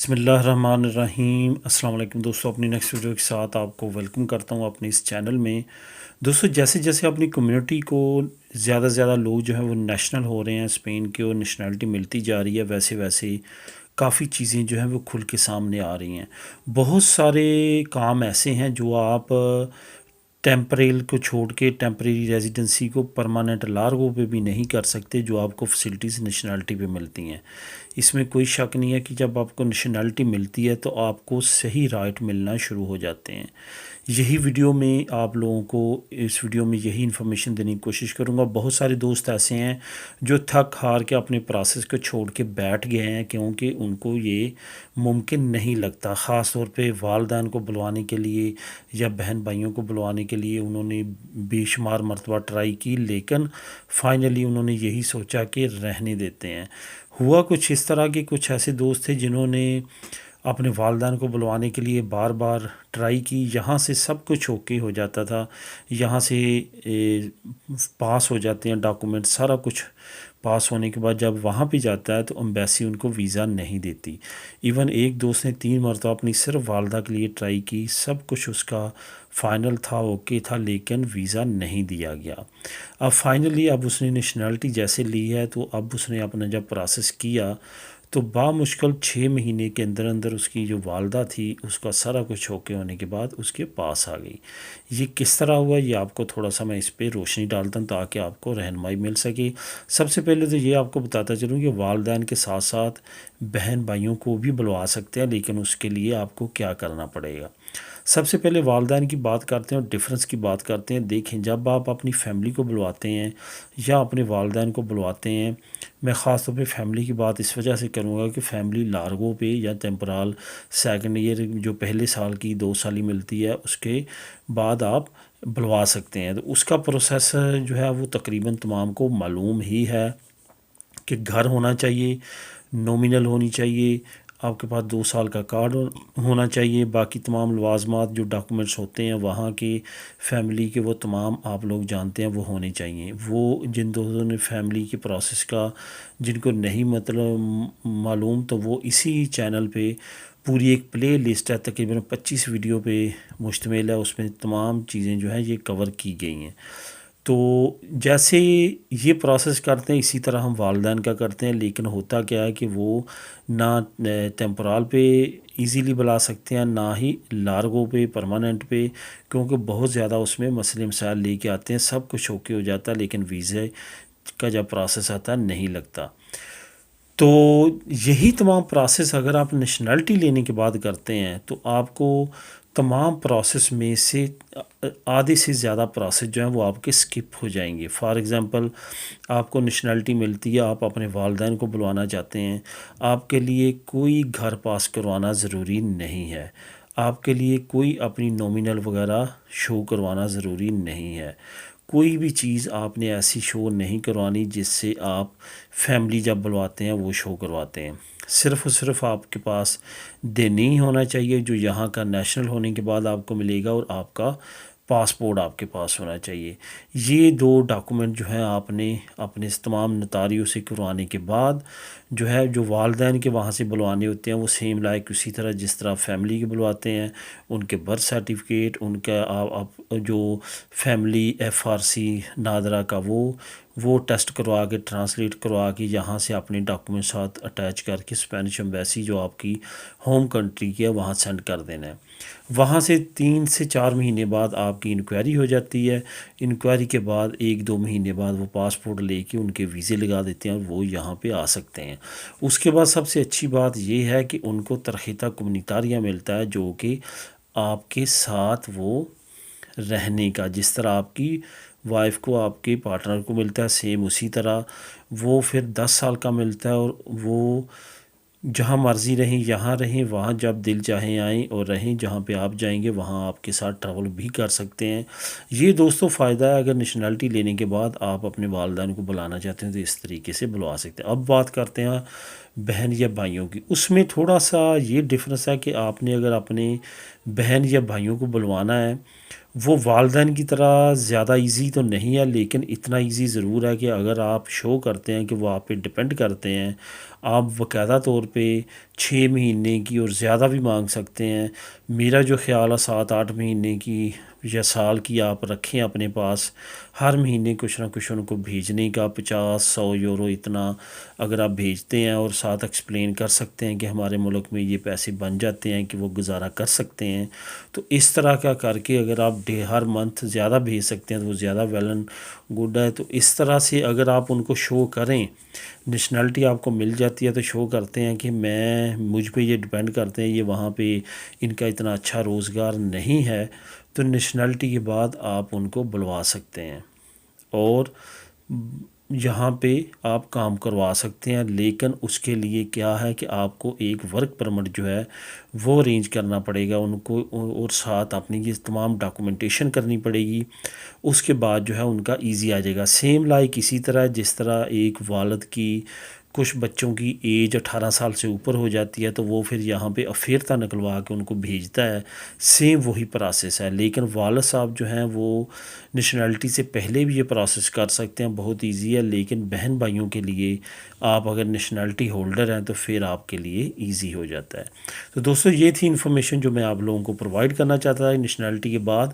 بسم اللہ الرحمن الرحیم۔ السلام علیکم دوستو، اپنی نیکسٹ ویڈیو کے ساتھ آپ کو ویلکم کرتا ہوں اپنے اس چینل میں۔ دوستو جیسے جیسے اپنی کمیونٹی کو زیادہ سے زیادہ لوگ جو ہیں وہ نیشنل ہو رہے ہیں، اسپین کی اور نیشنلٹی ملتی جا رہی ہے، ویسے ویسے کافی چیزیں جو ہیں وہ کھل کے سامنے آ رہی ہیں۔ بہت سارے کام ایسے ہیں جو آپ ٹیمپریل کو چھوڑ کے ٹیمپریری ریزیڈنسی کو پرماننٹ لارگو پہ بھی نہیں کر سکتے، جو آپ کو فیسلٹیز نیشنلٹی پہ ملتی ہیں۔ اس میں کوئی شک نہیں ہے کہ جب آپ کو نیشنلٹی ملتی ہے تو آپ کو صحیح رائٹ ملنا شروع ہو جاتے ہیں۔ یہی ویڈیو میں آپ لوگوں کو اس ویڈیو میں یہی انفارمیشن دینے کی کوشش کروں گا۔ بہت سارے دوست ایسے ہیں جو تھک ہار کے اپنے پروسیس کو چھوڑ کے بیٹھ گئے ہیں، کیونکہ ان کو یہ ممکن نہیں لگتا، خاص طور پہ والدین کو بلوانے کے لیے یا بہن بھائیوں کو بلوانے کے لیے انہوں نے بے شمار مرتبہ ٹرائی کی، لیکن فائنلی انہوں نے یہی سوچا کہ رہنے دیتے ہیں۔ ہوا کچھ اس طرح کے کچھ ایسے دوست تھے جنہوں نے اپنے والدین کو بلوانے کے لیے بار بار ٹرائی کی، یہاں سے سب کچھ اوکے ہو جاتا تھا، یہاں سے پاس ہو جاتے ہیں ڈاکومنٹ، سارا کچھ پاس ہونے کے بعد جب وہاں پہ جاتا ہے تو امبیسی ان کو ویزا نہیں دیتی۔ ایون ایک دوست نے 3 مرتبہ اپنی صرف والدہ کے لیے ٹرائی کی، سب کچھ اس کا فائنل تھا، اوکے تھا، لیکن ویزا نہیں دیا گیا۔ اب فائنلی اب اس نے نیشنلٹی جیسے لی ہے تو اب اس نے اپنا جب پروسیس کیا تو بامشکل 6 مہینے کے اندر اندر اس کی جو والدہ تھی اس کا سارا کچھ اوکے ہونے کے بعد اس کے پاس آ گئی۔ یہ کس طرح ہوا، یہ آپ کو تھوڑا سا میں اس پہ روشنی ڈالتا ہوں تاکہ آپ کو رہنمائی مل سکے۔ سب سے پہلے تو یہ آپ کو بتاتا چلوں کہ والدین کے ساتھ ساتھ بہن بھائیوں کو بھی بلوا سکتے ہیں، لیکن اس کے لیے آپ کو کیا کرنا پڑے گا۔ سب سے پہلے والدین کی بات کرتے ہیں اور ڈفرینس کی بات کرتے ہیں۔ دیکھیں، جب آپ اپنی فیملی کو بلواتے ہیں یا اپنے والدین کو بلواتے ہیں، میں خاص طور پہ فیملی کی بات اس وجہ سے کروں گا کہ فیملی لارگو پہ یا ٹیمپرال سیکنڈ ایئر جو پہلے سال کی 2 سالی ملتی ہے اس کے بعد آپ بلوا سکتے ہیں۔ تو اس کا پروسیس جو ہے وہ تقریباً تمام کو معلوم ہی ہے کہ گھر ہونا چاہیے، نومینل ہونی چاہیے، آپ کے پاس 2 سال کا کارڈ ہونا چاہیے، باقی تمام لوازمات جو ڈاکومنٹس ہوتے ہیں وہاں کے فیملی کے وہ تمام آپ لوگ جانتے ہیں وہ ہونے چاہیے۔ وہ جن دوستوں نے فیملی کے پروسیس کا جن کو نہیں مطلب معلوم تو وہ اسی چینل پہ پوری ایک پلے لسٹ ہے، تقریباً 25 ویڈیو پہ مشتمل ہے، اس میں تمام چیزیں جو ہیں یہ کور کی گئی ہیں۔ تو جیسے یہ پروسیس کرتے ہیں اسی طرح ہم والدین کا کرتے ہیں، لیکن ہوتا کیا ہے کہ وہ نہ ٹیمپورال پہ ایزیلی بلا سکتے ہیں، نہ ہی لارگو پہ پرماننٹ پہ، کیونکہ بہت زیادہ اس میں مسئلے مسائل لے کے آتے ہیں۔ سب کچھ اوکے ہو جاتا ہے لیکن ویزے کا جب پروسیس آتا ہے نہیں لگتا۔ تو یہی تمام پروسیس اگر آپ نیشنلٹی لینے کے بعد کرتے ہیں تو آپ کو تمام پروسیس میں سے آدھے سے زیادہ پروسیس جو ہیں وہ آپ کے سکپ ہو جائیں گے۔ فار ایگزامپل، آپ کو نیشنلٹی ملتی ہے، آپ اپنے والدین کو بلوانا چاہتے ہیں، آپ کے لیے کوئی گھر پاس کروانا ضروری نہیں ہے، آپ کے لیے کوئی اپنی نومینل وغیرہ شو کروانا ضروری نہیں ہے، کوئی بھی چیز آپ نے ایسی شو نہیں کروانی جس سے آپ فیملی جب بلواتے ہیں وہ شو کرواتے ہیں۔ صرف اور صرف آپ کے پاس دینی ہی ہونا چاہیے جو یہاں کا نیشنل ہونے کے بعد آپ کو ملے گا، اور آپ کا پاسپورٹ آپ کے پاس ہونا چاہیے۔ یہ 2 ڈاکومنٹ جو ہیں آپ نے اپنے تمام نتاریوں سے کروانے کے بعد جو ہے جو والدین کے وہاں سے بلوانے ہوتے ہیں وہ سیم لائک اسی طرح جس طرح فیملی کے بلواتے ہیں، ان کے برتھ سرٹیفکیٹ، ان کا جو فیملی FRC نادرا کا وہ ٹیسٹ کروا کے ٹرانسلیٹ کروا کے یہاں سے اپنے ڈاکومنٹ ساتھ اٹیچ کر کے اسپینش ایمبیسی جو آپ کی ہوم کنٹری کی ہے وہاں سینڈ کر دینا ہے۔ وہاں سے 3 سے 4 مہینے بعد آپ کی انکوائری ہو جاتی ہے۔ انکوائری کے بعد 1-2 مہینے بعد وہ پاسپورٹ لے کے ان کے ویزے لگا دیتے ہیں اور وہ یہاں پہ آ سکتے ہیں۔ اس کے بعد سب سے اچھی بات یہ ہے کہ ان کو ترخیصہ کمیونیتاریہ ملتا ہے جو کہ آپ کے ساتھ وہ رہنے کا، جس طرح آپ کی وائف کو آپ کے پارٹنر کو ملتا ہے سیم اسی طرح وہ پھر 10 سال کا ملتا ہے، اور وہ جہاں مرضی رہیں، یہاں رہیں، وہاں جب دل چاہیں آئیں اور رہیں، جہاں پہ آپ جائیں گے وہاں آپ کے ساتھ ٹریول بھی کر سکتے ہیں۔ یہ دوستوں فائدہ ہے، اگر نیشنلٹی لینے کے بعد آپ اپنے والدین کو بلانا چاہتے ہیں تو اس طریقے سے بلوا سکتے ہیں۔ اب بات کرتے ہیں بہن یا بھائیوں کی، اس میں تھوڑا سا یہ ڈفرینس ہے کہ آپ نے اگر اپنے بہن یا بھائیوں کو بلوانا ہے، وہ والدین کی طرح زیادہ ایزی تو نہیں ہے، لیکن اتنا ایزی ضرور ہے کہ اگر آپ شو کرتے ہیں کہ وہ آپ پہ ڈپینڈ کرتے ہیں، آپ باقاعدہ طور پہ 6 مہینے کی اور زیادہ بھی مانگ سکتے ہیں۔ میرا جو خیال ہے 7-8 مہینے کی یا سال کی آپ رکھیں اپنے پاس، ہر مہینے کچھ نہ کچھ ان کو بھیجنے کا 50-100 یورو اتنا اگر آپ بھیجتے ہیں اور ساتھ ایکسپلین کر سکتے ہیں کہ ہمارے ملک میں یہ پیسے بن جاتے ہیں کہ وہ گزارا کر سکتے ہیں، تو اس طرح کا کر کے اگر آپ ہر منتھ زیادہ بھیج سکتے ہیں تو وہ زیادہ ویل اینڈ گڈ ہے۔ تو اس طرح سے اگر آپ ان کو شو کریں، نیشنلٹی آپ کو مل جاتی ہے تو شو کرتے ہیں کہ مجھ پہ یہ ڈپینڈ کرتے ہیں، یہ وہاں پہ ان کا اتنا اچھا روزگار نہیں ہے، تو نیشنلٹی کے بعد آپ ان کو بلوا سکتے ہیں اور یہاں پہ آپ کام کروا سکتے ہیں۔ لیکن اس کے لیے کیا ہے کہ آپ کو ایک ورک پرمٹ جو ہے وہ ارینج کرنا پڑے گا ان کو، اور ساتھ اپنی یہ تمام ڈاکومنٹیشن کرنی پڑے گی۔ اس کے بعد جو ہے ان کا ایزی آ جائے گا، سیم لائک اسی طرح جس طرح ایک والد کی کچھ بچوں کی ایج 18 سال سے اوپر ہو جاتی ہے تو وہ پھر یہاں پہ افیرتا نکلوا کے ان کو بھیجتا ہے، سیم وہی پروسیس ہے۔ لیکن والد صاحب جو ہیں وہ نیشنلٹی سے پہلے بھی یہ پروسیس کر سکتے ہیں، بہت ایزی ہے۔ لیکن بہن بھائیوں کے لیے آپ اگر نیشنلٹی ہولڈر ہیں تو پھر آپ کے لیے ایزی ہو جاتا ہے۔ تو دوستو یہ تھی انفارمیشن جو میں آپ لوگوں کو پرووائڈ کرنا چاہتا تھا، نیشنلٹی کے بعد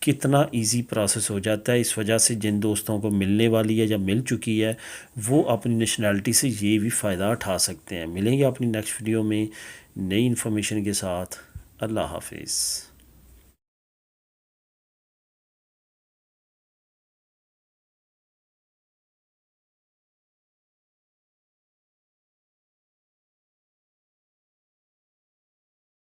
کتنا ایزی پروسیس ہو جاتا ہے۔ اس وجہ سے جن دوستوں کو ملنے والی ہے یا مل چکی ہے وہ اپنی نیشنلٹی سے یہ بھی فائدہ اٹھا سکتے ہیں۔ ملیں گے اپنی نیکسٹ ویڈیو میں نئی انفارمیشن کے ساتھ۔ اللہ حافظ۔